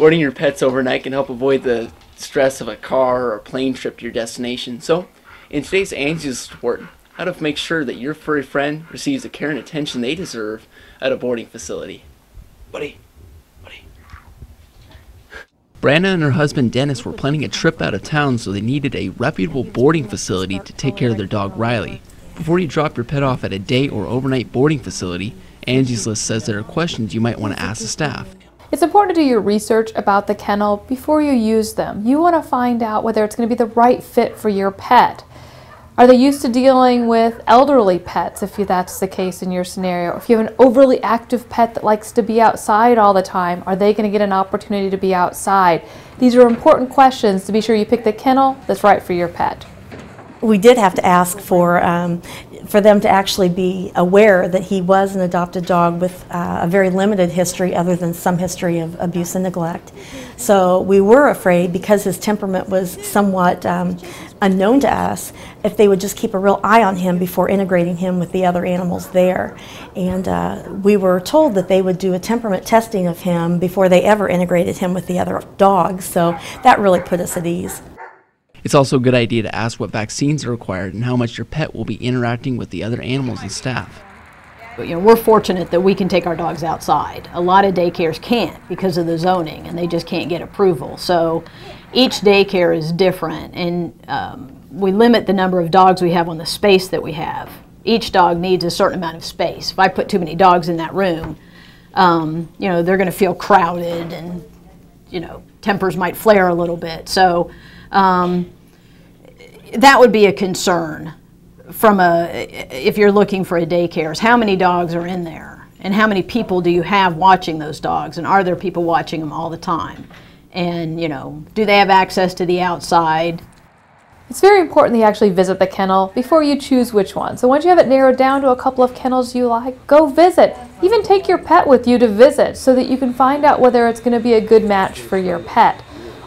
Boarding your pets overnight can help avoid the stress of a car or plane trip to your destination. So, in today's Angie's report, how to make sure that your furry friend receives the care and attention they deserve at a boarding facility. Buddy. Brandon and her husband Dennis were planning a trip out of town, so they needed a reputable boarding facility to take care of their dog Riley. Before you drop your pet off at a day or overnight boarding facility, Angie's List says there are questions you might want to ask the staff. It's important to do your research about the kennel before you use them. You want to find out whether it's going to be the right fit for your pet. Are they used to dealing with elderly pets, if that's the case in your scenario? If you have an overly active pet that likes to be outside all the time, are they going to get an opportunity to be outside? These are important questions to be sure you pick the kennel that's right for your pet. We did have to ask for them to actually be aware that he was an adopted dog with a very limited history other than some history of abuse and neglect. So we were afraid, because his temperament was somewhat unknown to us, if they would just keep a real eye on him before integrating him with the other animals there. And we were told that they would do a temperament testing of him before they ever integrated him with the other dogs, so that really put us at ease. It's also a good idea to ask what vaccines are required and how much your pet will be interacting with the other animals and staff. We're fortunate that we can take our dogs outside. A lot of daycares can't because of the zoning, and they just can't get approval. So each daycare is different, and we limit the number of dogs we have on the space that we have. Each dog needs a certain amount of space. If I put too many dogs in that room, they're going to feel crowded, and tempers might flare a little bit. So that would be a concern if you're looking for a daycare, is how many dogs are in there, and how many people do you have watching those dogs, and are there people watching them all the time, and do they have access to the outside? It's very important that you actually visit the kennel before you choose which one. So once you have it narrowed down to a couple of kennels you like, go visit. Even take your pet with you to visit so that you can find out whether it's going to be a good match for your pet.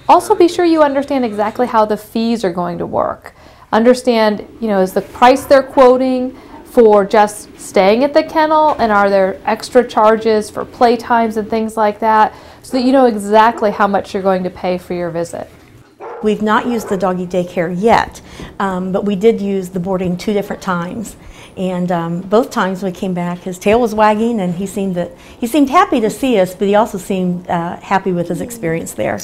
Also, be sure you understand exactly how the fees are going to work. Understand, is the price they're quoting for just staying at the kennel, and are there extra charges for play times and things like that, so that you know exactly how much you're going to pay for your visit. We've not used the doggy daycare yet, but we did use the boarding 2 different times. And both times we came back, his tail was wagging, and he seemed happy to see us, but he also seemed happy with his experience there.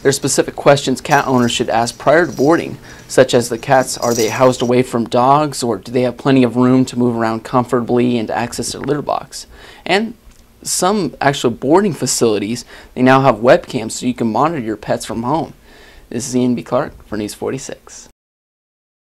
There are specific questions cat owners should ask prior to boarding, such as the cats, are they housed away from dogs, or do they have plenty of room to move around comfortably and to access their litter box? And some actual boarding facilities, they now have webcams so you can monitor your pets from home. This is Ian B. Clark for News 46.